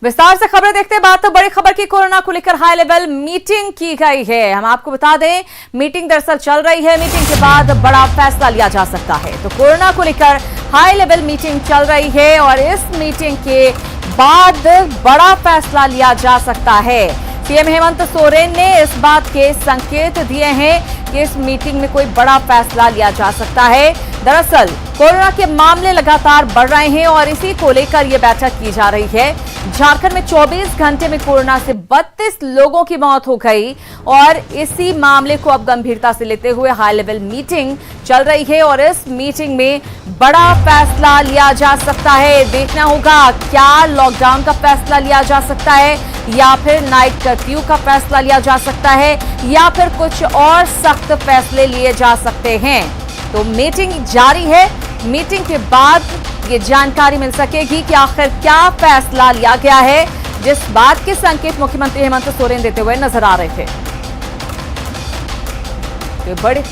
विस्तार से खबर देखते बात तो बड़ी खबर की कोरोना को लेकर हाई लेवल मीटिंग की गई है। हम आपको बता दें मीटिंग दरअसल चल रही है। मीटिंग के बाद बड़ा फैसला लिया जा सकता है। तो कोरोना को लेकर हाई लेवल मीटिंग चल रही है और इस मीटिंग के बाद बड़ा फैसला लिया जा सकता है। सीएम हेमंत सोरेन ने इस बात के संकेत दिए हैं कि इस मीटिंग में कोई बड़ा फैसला लिया जा सकता है। दरअसल कोरोना के मामले लगातार बढ़ रहे हैं और इसी को लेकर यह बैठक की जा रही है। झारखंड में 24 घंटे में कोरोना से 32 लोगों की मौत हो गई और इसी मामले को अब गंभीरता से लेते हुए हाई लेवल मीटिंग चल रही है और इस मीटिंग में बड़ा फैसला लिया जा सकता है। देखना होगा क्या लॉकडाउन का फैसला लिया जा सकता है या फिर नाइट कर्फ्यू का फैसला लिया जा सकता है या फिर कुछ और सख्त फैसले लिए जा सकते हैं। तो मीटिंग जारी है। मीटिंग के बाद ये जानकारी मिल सकेगी कि आखिर क्या फैसला लिया गया है, जिस बात के संकेत मुख्यमंत्री हेमंत सोरेन देते हुए नजर आ रहे थे। तो बड़े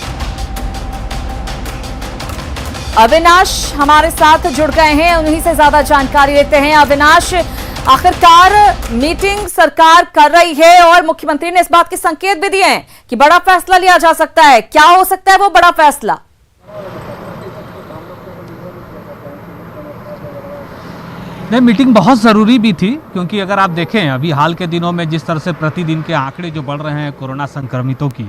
अविनाश हमारे साथ जुड़ गए हैं, उन्हीं से ज्यादा जानकारी लेते हैं। अविनाश, आखिरकार मीटिंग सरकार कर रही है और मुख्यमंत्री ने इस बात के संकेत भी दिए हैं कि बड़ा फैसला लिया जा सकता है। क्या हो सकता है वो बड़ा फैसला? नहीं, मीटिंग बहुत ज़रूरी भी थी क्योंकि अगर आप देखें अभी हाल के दिनों में जिस तरह से प्रतिदिन के आंकड़े जो बढ़ रहे हैं कोरोना संक्रमितों की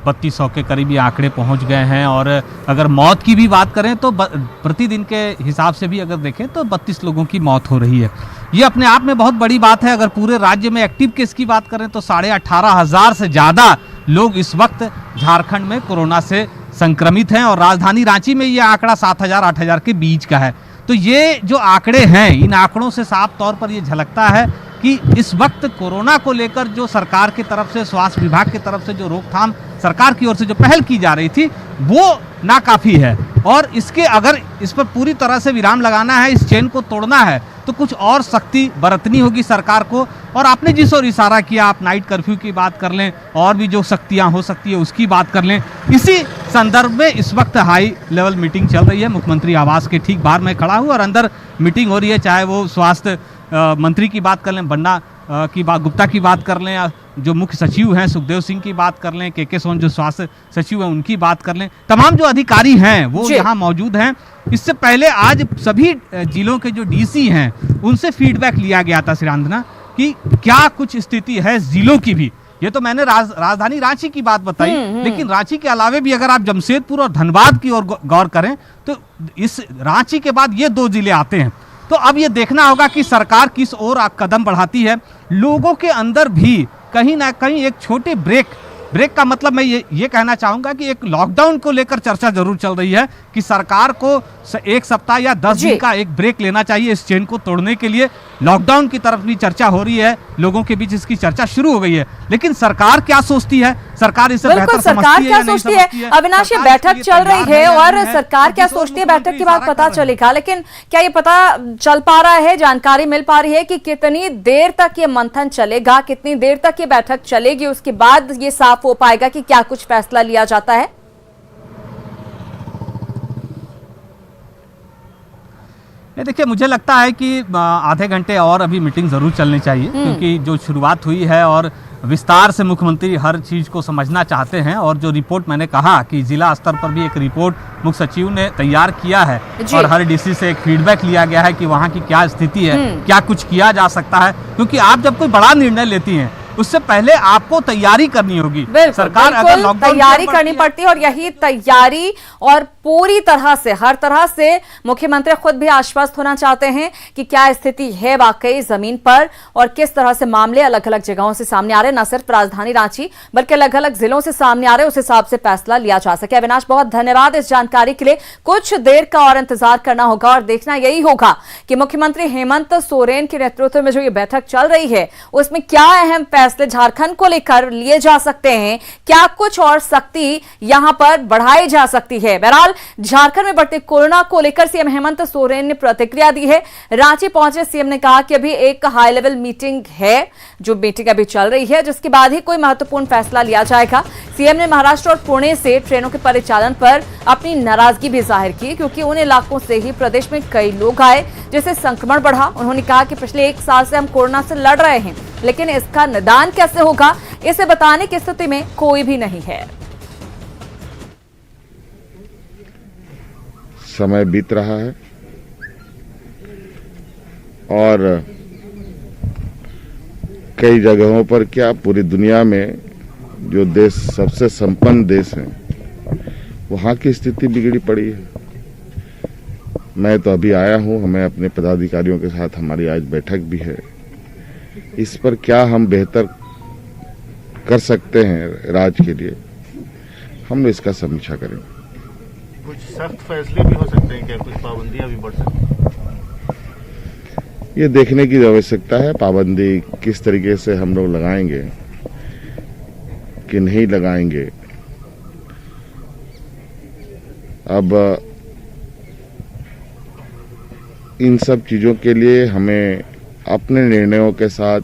3200 के करीब ये आंकड़े पहुंच गए हैं और अगर मौत की भी बात करें तो प्रतिदिन के हिसाब से भी अगर देखें तो 32 लोगों की मौत हो रही है। ये अपने आप में बहुत बड़ी बात है। अगर पूरे राज्य में एक्टिव केस की बात करें तो 18,500 से ज़्यादा लोग इस वक्त झारखंड में कोरोना से संक्रमित हैं और राजधानी रांची में ये आंकड़ा 7,000-8,000 के बीच का है। तो ये जो आंकड़े हैं, इन आंकड़ों से साफ तौर पर ये झलकता है कि इस वक्त कोरोना को लेकर जो सरकार की तरफ से, स्वास्थ्य विभाग की तरफ से जो रोकथाम सरकार की ओर से जो पहल की जा रही थी वो नाकाफी है और इसके अगर इस पर पूरी तरह से विराम लगाना है, इस चेन को तोड़ना है तो कुछ और सख्ती बरतनी होगी सरकार को। और आपने जिस ओर इशारा किया, आप नाइट कर्फ्यू की बात कर लें और भी जो सख्तियां हो सकती है उसकी बात कर लें। इसी संदर्भ में इस वक्त हाई लेवल मीटिंग चल रही है। मुख्यमंत्री आवास के ठीक बाहर मैं खड़ा हूँ और अंदर मीटिंग हो रही है। चाहे वो स्वास्थ्य मंत्री की बात कर लें, बन्ना की बात, गुप्ता की बात कर लें, जो मुख्य सचिव हैं सुखदेव सिंह की बात कर लें, के सोन जो स्वास्थ्य सचिव हैं उनकी बात कर लें, तमाम जो अधिकारी हैं वो यहाँ मौजूद हैं। इससे पहले आज सभी जिलों के जो डीसी हैं उनसे फीडबैक लिया गया था श्रीरांधना कि क्या कुछ स्थिति है जिलों की भी। ये तो मैंने राजधानी रांची की बात बताई, लेकिन रांची के अलावे भी अगर आप जमशेदपुर और धनबाद की ओर गौर करें तो इस रांची के बाद ये 2 जिले आते हैं। तो अब ये देखना होगा कि सरकार किस ओर कदम बढ़ाती है। लोगों के अंदर भी कहीं ना कहीं एक छोटे ब्रेक का मतलब मैं ये कहना चाहूँगा कि एक लॉकडाउन को लेकर चर्चा जरूर चल रही है कि सरकार को 1 सप्ताह या 10 दिन का एक ब्रेक लेना चाहिए इस चेन को तोड़ने के लिए। लॉकडाउन की तरफ भी चर्चा हो रही है, लोगों के बीच इसकी चर्चा शुरू हो गई है, लेकिन सरकार क्या सोचती है, सरकार इसे बेहतर समझती है या नहीं समझती है? अविनाश, ये बैठक चल रही है और सरकार क्या सोचती है बैठक के बाद पता चलेगा, लेकिन क्या ये पता चल पा रहा है, जानकारी मिल पा रही है कि कितनी देर तक ये मंथन चलेगा, कितनी देर तक ये बैठक चलेगी, उसके बाद ये साफ हो पाएगा कि क्या कुछ फैसला लिया जाता है? देखिए, मुझे लगता है कि आधे घंटे और अभी मीटिंग ज़रूर चलनी चाहिए क्योंकि जो शुरुआत हुई है और विस्तार से मुख्यमंत्री हर चीज़ को समझना चाहते हैं और जो रिपोर्ट मैंने कहा कि जिला स्तर पर भी एक रिपोर्ट मुख्य सचिव ने तैयार किया है और हर डीसी से एक फीडबैक लिया गया है कि वहाँ की क्या स्थिति है, क्या कुछ किया जा सकता है। क्योंकि आप जब कोई बड़ा निर्णय लेती हैं उससे पहले आपको तैयारी करनी होगी। सरकार अगर लॉकडाउन तैयारी करनी पड़ती है और यही तैयारी और पूरी तरह से हर तरह से मुख्यमंत्री खुद भी आश्वस्त होना चाहते हैं कि क्या स्थिति है वाकई जमीन पर और किस तरह से मामले अलग अलग जगहों से सामने आ रहे हैं, न सिर्फ राजधानी रांची बल्कि अलग अलग जिलों से सामने आ रहे हैं, उस हिसाब से फैसला लिया जा सके। अविनाश, बहुत धन्यवाद इस जानकारी के लिए। कुछ देर का और इंतजार करना होगा और देखना यही होगा कि मुख्यमंत्री हेमंत सोरेन के नेतृत्व में जो ये बैठक चल रही है उसमें क्या अहम फैसले झारखंड को लेकर लिए जा सकते हैं? क्या कुछ और सख्ती यहां पर बढ़ाई जा सकती है? बहरहाल झारखंड में बढ़ते कोरोना को लेकर सीएम हेमंत सोरेन ने प्रतिक्रिया दी है। रांची पहुंचे सीएम ने कहा कि अभी एक हाई लेवल मीटिंग है, जो मीटिंग अभी चल रही है, जिसके बाद ही कोई महत्वपूर्ण फैसला लिया जाएगा। सीएम ने महाराष्ट्र और पुणे से ट्रेनों के परिचालन पर अपनी नाराजगी भी जाहिर की, क्योंकि उन इलाकों से ही प्रदेश में कई लोग आए जिससे संक्रमण बढ़ा। उन्होंने कहा कि पिछले 1 साल से हम कोरोना से लड़ रहे हैं, लेकिन इसका निदान कैसे होगा, इसे बताने की स्थिति में कोई भी नहीं है। समय बीत रहा है और कई जगहों पर क्या पूरी दुनिया में जो देश सबसे संपन्न देश हैं, वहां की स्थिति बिगड़ी पड़ी है। मैं तो अभी आया हूं, हमें अपने पदाधिकारियों के साथ हमारी आज बैठक भी है। इस पर क्या हम बेहतर कर सकते हैं राज्य के लिए, हम इसका समीक्षा करेंगे। कुछ सख्त फैसले भी हो सकते हैं क्या? कुछ पाबंदियां भी बढ़ सकती हैं? ये देखने की आवश्यकता है, पाबंदी किस तरीके से हम लोग लगाएंगे कि नहीं लगाएंगे। अब इन सब चीजों के लिए हमें अपने निर्णयों के साथ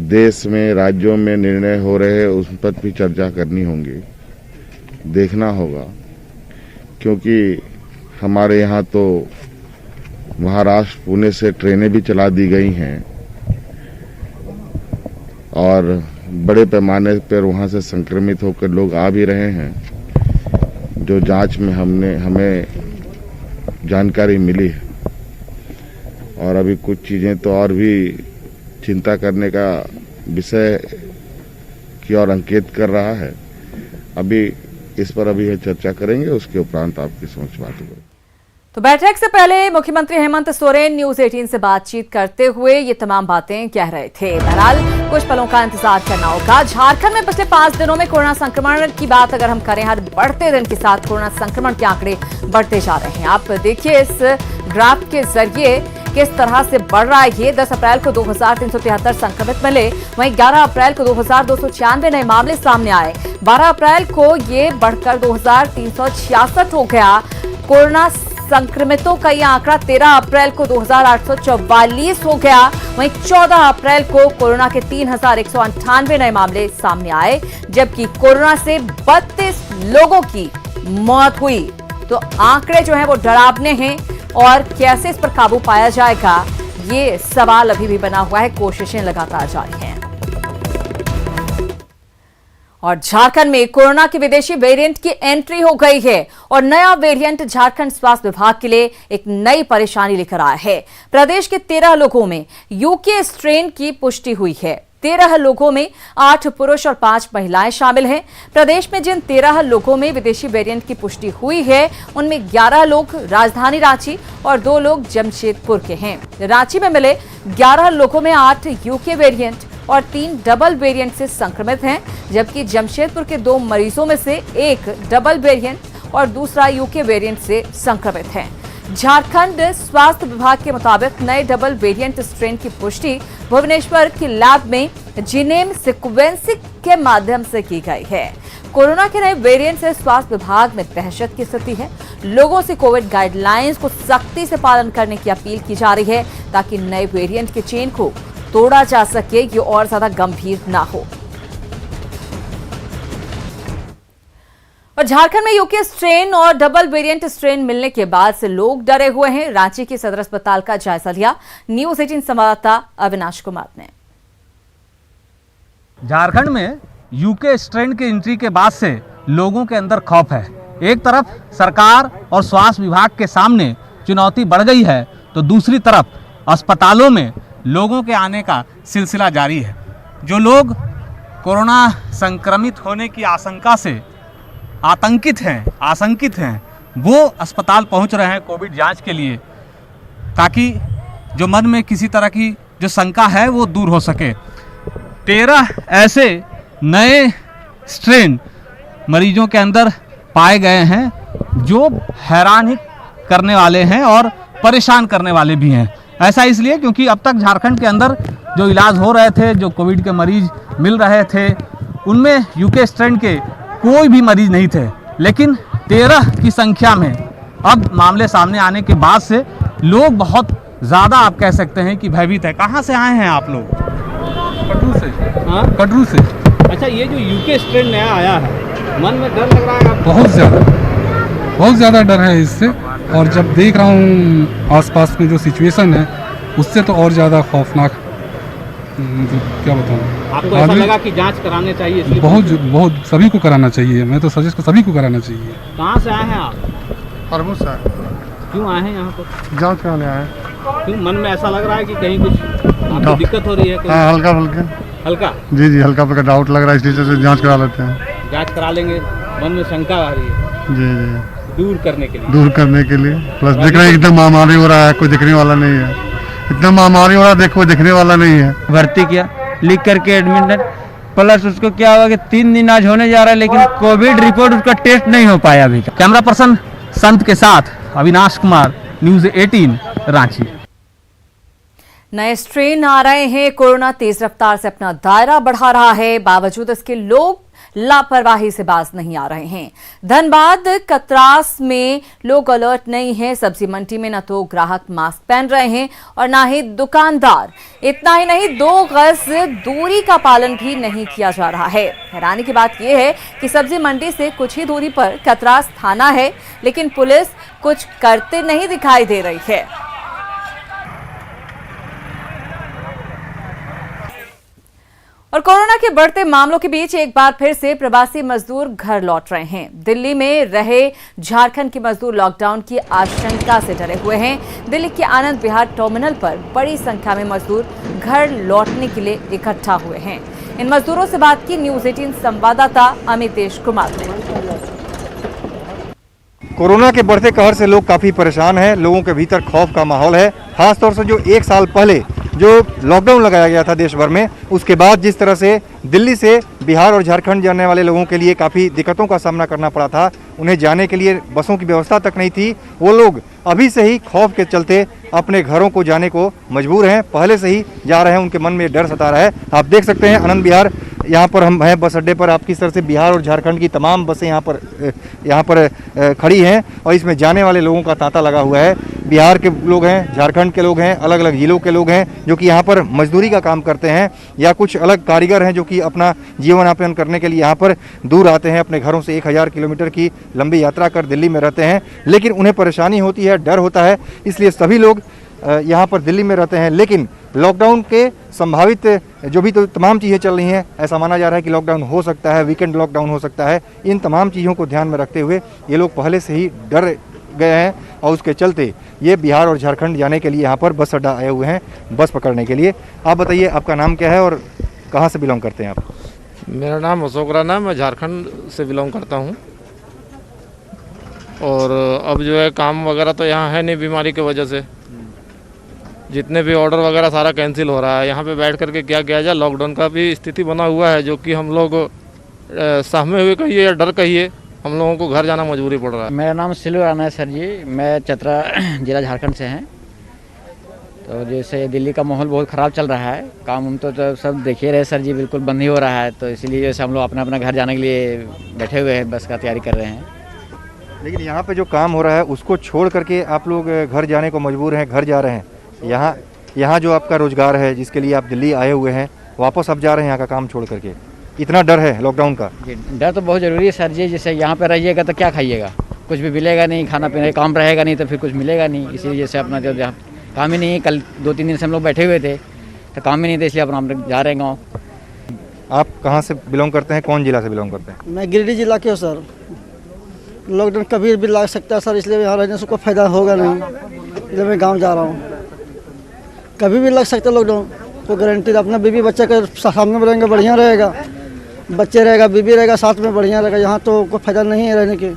देश में, राज्यों में निर्णय हो रहे हैं, उस पर भी चर्चा करनी होगी, देखना होगा। क्योंकि हमारे यहाँ तो महाराष्ट्र, पुणे से ट्रेनें भी चला दी गई हैं और बड़े पैमाने पर वहां से संक्रमित होकर लोग आ भी रहे हैं, जो जांच में हमें जानकारी मिली है। और अभी कुछ चीजें तो और भी चिंता करने का विषय की ओर अंकित कर रहा है। अभी इस पर अभी चर्चा करेंगे, उसके उपरांत आपकी समझ बात होगी। तो बैठक से पहले मुख्यमंत्री हेमंत सोरेन न्यूज 18 से बातचीत करते हुए ये तमाम बातें कह रहे थे। बहरहाल कुछ पलों का इंतजार करना होगा। झारखंड में पिछले 5 दिनों में कोरोना संक्रमण की बात अगर हम करें, हर बढ़ते दिन के साथ कोरोना संक्रमण के आंकड़े बढ़ते जा रहे हैं। आप देखिए इस ग्राफ के जरिए किस तरह से बढ़ रहा है ये। 10 अप्रैल को 2373 संक्रमित मिले, वहीं 11 अप्रैल को 2296 नए मामले सामने आए। 12 अप्रैल को ये बढ़कर 2366 हो गया। कोरोना संक्रमितों का यह आंकड़ा 13 अप्रैल को 2844 हो गया। वहीं 14 अप्रैल को कोरोना के 3198 नए मामले सामने आए, जबकि कोरोना से 32 लोगों की मौत हुई। तो आंकड़े जो हैं वो डरावने हैं और कैसे इस पर काबू पाया जाएगा, ये सवाल अभी भी बना हुआ है। कोशिशें लगातार जारी हैं। और झारखंड में कोरोना के विदेशी वेरिएंट की एंट्री हो गई है और नया वेरिएंट झारखंड स्वास्थ्य विभाग के लिए एक नई परेशानी लेकर आया है। प्रदेश के 13 लोगों में यूके स्ट्रेन की पुष्टि हुई है। 13 लोगों में 8 पुरुष और 5 महिलाएं शामिल हैं। प्रदेश में जिन 13 लोगों में विदेशी वेरिएंट की पुष्टि हुई है, उनमें 11 लोग राजधानी रांची और 2 लोग जमशेदपुर के हैं। रांची में मिले 11 लोगों में 8 यूके वेरिएंट और 3 डबल वेरिएंट से संक्रमित हैं, जबकि जमशेदपुर के 2 मरीजों में से एक डबल वेरिएंट और दूसरा यूके वेरिएंट से संक्रमित है। झारखंड स्वास्थ्य विभाग के मुताबिक नए डबल वेरिएंट स्ट्रेन की पुष्टि भुवनेश्वर की लैब में जीनोम सीक्वेंसिंग के माध्यम से की गई है। कोरोना के नए वेरिएंट से स्वास्थ्य विभाग में दहशत की स्थिति है। लोगों से कोविड गाइडलाइंस को सख्ती से पालन करने की अपील की जा रही है, ताकि नए वेरिएंट के चेन को तोड़ा जा सके, ये और ज्यादा गंभीर ना हो। और झारखंड में यूके स्ट्रेन और डबल वेरिएंट स्ट्रेन मिलने के बाद से लोग डरे हुए हैं। रांची के सदर अस्पताल का जायजा लिया न्यूज 18 संवाददाता अविनाश कुमार ने। झारखंड में यूके स्ट्रेन की एंट्री के बाद से लोगों के अंदर खौफ है। एक तरफ सरकार और स्वास्थ्य विभाग के सामने चुनौती बढ़ गई है, तो दूसरी तरफ अस्पतालों में लोगों के आने का सिलसिला जारी है। जो लोग कोरोना संक्रमित होने की आशंका से आशंकित हैं, वो अस्पताल पहुंच रहे हैं कोविड जांच के लिए, ताकि जो मन में किसी तरह की जो शंका है वो दूर हो सके। 13 ऐसे नए स्ट्रेन मरीजों के अंदर पाए गए हैं जो हैरान ही करने वाले हैं और परेशान करने वाले भी हैं। ऐसा इसलिए क्योंकि अब तक झारखंड के अंदर जो इलाज हो रहे थे, जो कोविड के मरीज मिल रहे थे, उनमें यूके स्ट्रेन के कोई भी मरीज नहीं थे। लेकिन 13 की संख्या में अब मामले सामने आने के बाद से लोग बहुत ज़्यादा, आप कह सकते हैं कि भयभीत है। कहाँ से आए हैं आप लोग? कटरू से। हाँ, कटरू से। अच्छा, ये जो यूके स्ट्रेन नया आया है, मन में डर लग रहा है आपको? बहुत ज़्यादा डर है इससे, और जब देख रहा हूँ आसपास में जो सिचुएशन है उससे तो और ज़्यादा खौफनाक, क्या बताऊँ। आपको ऐसा लगा कि जांच कराने चाहिए इसलिए? बहुत सभी को कराना चाहिए। मैं तो सजेस्ट सभी को कराना चाहिए। कहाँ से आए हैं आप? हरमुज से क्यों आए हैं यहाँ पर? जांच कराने आए। क्यों मन में ऐसा लग रहा है कि कहीं कुछ आपको दिक्कत हो रही है? कोई? हाँ, हल्का फुल्का। हल्का? जी, हल्का फुल्का डाउट लग रहा है, इसलिए जांच करा लेते हैं। जांच करा लेंगे, मन में शंका आ रही है जी, दूर करने के लिए। प्लस देख रहे हैं इतना महामारी हो रहा है, कोई दिखने वाला नहीं है। इतना महामारी हो रहा है, देखो दिखने वाला नहीं है। भर्ती किया, लिख करके एडमिट, प्लस उसको क्या हुआ कि 3 दिन आज होने जा रहा है, लेकिन कोविड रिपोर्ट उसका टेस्ट नहीं हो पाया अभी तक। कैमरा पर्सन संत के साथ अविनाश कुमार, न्यूज़ 18 रांची। नए स्ट्रेन आ रहे हैं, कोरोना तेज रफ्तार से अपना दायरा बढ़ा रहा है, बावजूद इसके लोग लापरवाही से बाज नहीं आ रहे हैं। धनबाद कतरास में लोग अलर्ट नहीं हैं। सब्जी मंडी में न तो ग्राहक मास्क पहन रहे हैं और ना ही दुकानदार। इतना ही नहीं, 2 गज दूरी का पालन भी नहीं किया जा रहा है। हैरानी की बात यह है कि सब्जी मंडी से कुछ ही दूरी पर कतरास थाना है, लेकिन पुलिस कुछ करते नहीं दिखाई दे रही है। और कोरोना के बढ़ते मामलों के बीच एक बार फिर से प्रवासी मजदूर घर लौट रहे हैं। दिल्ली में रहे झारखंड के मजदूर लॉकडाउन की आशंका से डरे हुए हैं। दिल्ली के आनंद विहार टर्मिनल पर बड़ी संख्या में मजदूर घर लौटने के लिए इकट्ठा हुए हैं। इन मजदूरों से बात की न्यूज़ 18 संवाददाता अमितेश कुमार ने। कोरोना के बढ़ते कहर से लोग काफ़ी परेशान हैं। लोगों के भीतर खौफ का माहौल है। खासतौर से जो 1 साल पहले जो लॉकडाउन लगाया गया था देश भर में, उसके बाद जिस तरह से दिल्ली से बिहार और झारखंड जाने वाले लोगों के लिए काफ़ी दिक्कतों का सामना करना पड़ा था। उन्हें जाने के लिए बसों की व्यवस्था तक नहीं थी। वो लोग अभी से ही खौफ के चलते अपने घरों को जाने को मजबूर हैं, पहले से ही जा रहे हैं। उनके मन में डर सता रहा है। आप देख सकते हैं आनंद विहार, यहाँ पर हम हैं बस अड्डे पर। आप किस तरह से बिहार और झारखंड की तमाम बसें यहाँ पर खड़ी हैं और इसमें जाने वाले लोगों का तांता लगा हुआ है। बिहार के लोग हैं, झारखंड के लोग हैं, अलग अलग जिलों के लोग हैं जो कि यहाँ पर मजदूरी का काम करते हैं, या कुछ अलग कारीगर हैं जो कि अपना जीवन यापन करने के लिए यहाँ पर दूर आते हैं। अपने घरों से 1000 किलोमीटर की लंबी यात्रा कर दिल्ली में रहते हैं, लेकिन उन्हें परेशानी होती है, डर होता है। इसलिए सभी लोग यहाँ पर दिल्ली में रहते हैं। लेकिन लॉकडाउन के संभावित जो भी तो तमाम चीज़ें चल रही हैं, ऐसा माना जा रहा है कि लॉकडाउन हो सकता है, वीकेंड लॉकडाउन हो सकता है। इन तमाम चीज़ों को ध्यान में रखते हुए ये लोग पहले से ही डर गए हैं और उसके चलते ये बिहार और झारखंड जाने के लिए यहाँ पर बस अड्डा आए हुए हैं बस पकड़ने के लिए। आप बताइए, आपका नाम क्या है और कहाँ से बिलोंग करते हैं आप? मेरा नाम अशोक राणा, मैं झारखंड से बिलोंग करता हूँ। और अब जो है काम वगैरह तो यहाँ है नहीं, बीमारी की वजह से जितने भी ऑर्डर वगैरह सारा कैंसिल हो रहा है। यहाँ पे बैठ करके क्या किया जाए, लॉकडाउन का भी स्थिति बना हुआ है जो कि हम लोग सहमे हुए कहिए या डर कहिए, हम लोगों को घर जाना मजबूरी पड़ रहा है। मेरा नाम सिलू राणा है सर जी, मैं चतरा जिला झारखंड से हैं। तो जैसे दिल्ली का माहौल बहुत ख़राब चल रहा है, काम तो सब देखिए रहे सर जी, बिल्कुल बंद ही हो रहा है। तो इसीलिए जैसे हम लोग अपना अपना घर जाने के लिए बैठे हुए हैं, बस का तैयारी कर रहे हैं। लेकिन यहाँ पे जो काम हो रहा है उसको छोड़ करके आप लोग घर जाने को मजबूर हैं, घर जा रहे हैं। यहाँ जो आपका रोजगार है, जिसके लिए आप दिल्ली आए हुए हैं, वापस आप जा रहे हैं यहाँ का काम छोड़ करके। इतना डर है लॉकडाउन का? डर तो बहुत ज़रूरी है सर जी। जैसे यहाँ पे रहिएगा तो क्या खाइएगा, कुछ भी मिलेगा नहीं, खाना पीना, काम रहेगा नहीं तो फिर कुछ मिलेगा नहीं। इसीलिए जैसे अपना जो काम ही नहीं, कल 2-3 दिन से हम लोग बैठे हुए थे तो काम ही नहीं था, इसलिए अपना हम लोग जा रहे हैं गाँव। आप कहाँ से बिलोंग करते हैं, कौन जिला से बिलोंग करते हैं? मैं गिरिडीह जिला के हूँ सर। लॉकडाउन कभी भी लग सकता है सर, इसलिए यहाँ रहने से कोई फायदा होगा नहीं, इसलिए मैं गाँव जा रहा हूँ। कभी भी लग सकता है लॉकडाउन, कोई गारंटी। अपना बीवी बच्चे के सामने में रहेंगे बढ़िया रहेगा, बच्चे रहेगा, बीवी रहेगा साथ में, बढ़िया रहेगा। यहाँ तो कोई फायदा नहीं है रहने के,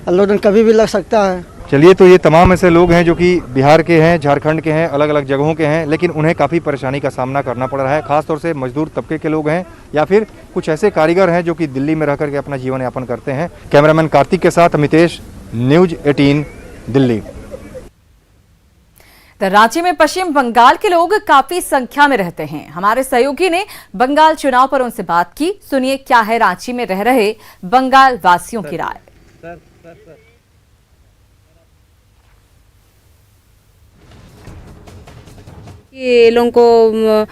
लॉकडाउन कभी भी लग सकता है। चलिए, तो ये तमाम ऐसे लोग हैं जो कि बिहार के हैं, झारखंड के हैं, अलग अलग जगहों के हैं, लेकिन उन्हें काफ़ी परेशानी का सामना करना पड़ रहा है। खासतौर से मजदूर तबके के लोग हैं या फिर कुछ ऐसे कारीगर हैं जो कि दिल्ली में रह करके अपना जीवन यापन करते हैं। कैमरामैन कार्तिक के साथ अमितेश, न्यूज़ 18 दिल्ली। तो रांची में पश्चिम बंगाल के लोग काफी संख्या में रहते हैं। हमारे सहयोगी ने बंगाल चुनाव पर उनसे बात की। सुनिए क्या है रांची में रह रहे बंगाल वासियों की राय। ये लोगों को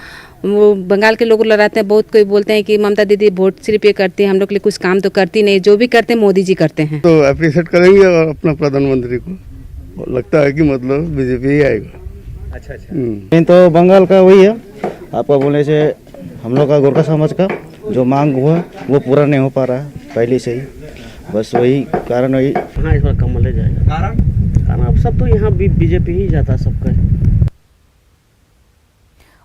वो बंगाल के लोग लड़ाते हैं। बहुत कोई बोलते हैं कि ममता दीदी वोट सिर्फ ये करती है, हम लोग के लिए कुछ काम तो करती नहीं, जो भी करते हैं मोदी जी करते हैं। तो अप्रिशिएट करेंगे और अपना प्रधानमंत्री को लगता है कि मतलब बीजेपी ही आएगा। अच्छा। तो बंगाल का वही है, आपका बोलने से हम लोग का गोरखा समाज का जो मांग हुआ वो पूरा नहीं हो पा रहा है पहले से ही, बस वही कारण वही। हाँ, इस बार कमल जाएगा। कारण अब सब तो यहाँ बीजेपी ही जाता है सबका।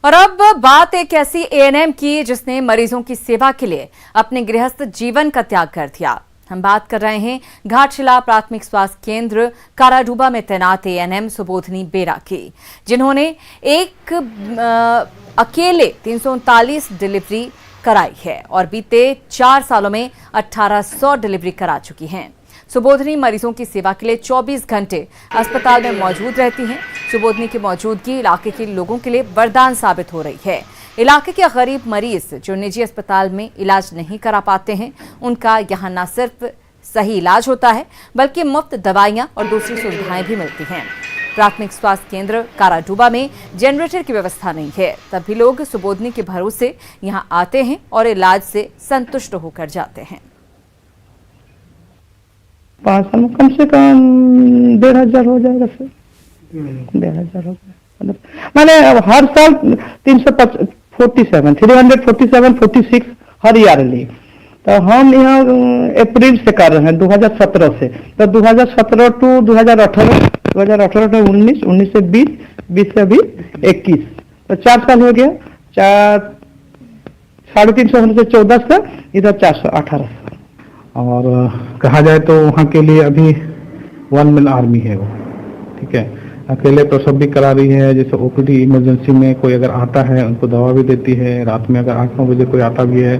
और अब बात एक ऐसी एएनएम की जिसने मरीजों की सेवा के लिए अपने गृहस्थ जीवन का त्याग कर दिया। हम बात कर रहे हैं घाटशिला प्राथमिक स्वास्थ्य केंद्र काराडूबा में तैनात एएनएम सुबोधनी बेरा की, जिन्होंने एक अकेले 339 डिलीवरी कराई है और बीते 4 सालों में 1800 डिलीवरी करा चुकी हैं। सुबोधनी मरीजों की सेवा के लिए 24 घंटे अस्पताल में मौजूद रहती हैं। सुबोधनी की मौजूदगी इलाके के लोगों के लिए वरदान साबित हो रही है। इलाके के गरीब मरीज जो निजी अस्पताल में इलाज नहीं करा पाते हैं, उनका यहाँ न सिर्फ सही इलाज होता है बल्कि मुफ्त दवाइयाँ और दूसरी सुविधाएं भी मिलती हैं। प्राथमिक स्वास्थ्य केंद्र काराडूबा में जनरेटर की व्यवस्था नहीं है, तब भी लोग सुबोधनी के भरोसे यहाँ आते हैं और इलाज से संतुष्ट होकर जाते हैं। 5 साल में कम से कम 1500 हो जाएगा सर। 1500 हो जाएगा, माने हर साल 347 हर ईयरली। तो हम यहाँ अप्रैल से कर रहे हैं 2017 से, तो 2017 टू 2018 to 19 से 20 से अभी 21, तो 4 साल हो गया। 350 होने से 14 से इधर 418। और कहा जाए तो वहाँ के लिए अभी 1 मैन आर्मी है वो, ठीक है। अकेले प्रसव भी करा रही है, जैसे ओपीडी इमरजेंसी में कोई अगर आता है उनको दवा भी देती है। रात में अगर 8-9 बजे कोई आता भी है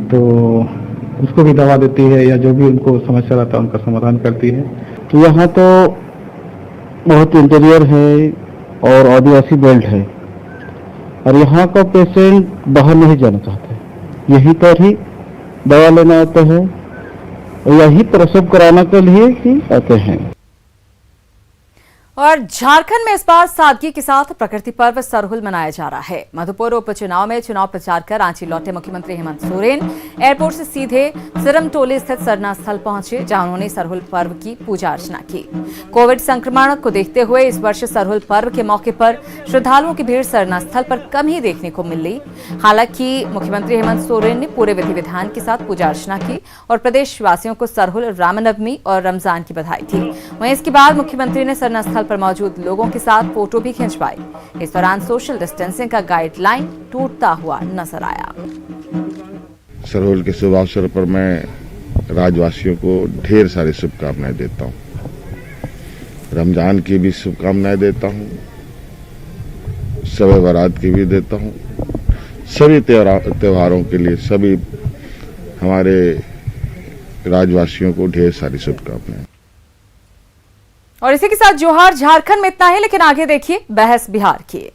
तो उसको भी दवा देती है, या जो भी उनको समस्या रहता है उनका समाधान करती है। तो यहाँ तो बहुत इंटीरियर है और आदिवासी बेल्ट है, और यहाँ का पेशेंट बाहर नहीं जाना चाहते, यही पर ही दवा लेना आता है और यही प्रसव कराने के लिए ही आते हैं। और झारखंड में इस बार सादगी के साथ प्रकृति पर्व सरहुल मनाया जा रहा है। मधुपुर उपचुनाव में चुनाव प्रचार कर रांची लौटे मुख्यमंत्री हेमंत सोरेन एयरपोर्ट से सीधे सिरमटोली स्थित सरना स्थल पहुंचे, जहां उन्होंने सरहुल पर्व की पूजा अर्चना की। कोविड संक्रमण को देखते हुए इस वर्ष सरहुल पर्व के मौके पर श्रद्धालुओं की भीड़ सरना स्थल पर कम ही देखने को मिली। हालांकि मुख्यमंत्री हेमंत सोरेन ने पूरे विधि विधान के साथ पूजा अर्चना की और प्रदेशवासियों को सरहुल, रामनवमी और रमजान की बधाई दी। वहीं इसके बाद मुख्यमंत्री ने सरना स्थल पर मौजूद लोगों के साथ फोटो भी खिंचवाई। इस दौरान सोशल डिस्टेंसिंग का गाइडलाइन टूटता हुआ नजर आया। सरहुल के शुभ अवसर पर मैं राज्यवासियों को ढेर सारी शुभकामनाएं देता हूं। रमजान की भी शुभकामनाएं देता हूं, शब बारात की भी देता हूं। सभी त्योहारों के लिए सभी हमारे राज्यवासियों को ढेर सारी शुभकामनाएं। और इसी के साथ जोहार झारखंड में इतना है, लेकिन आगे देखिए बहस बिहार की।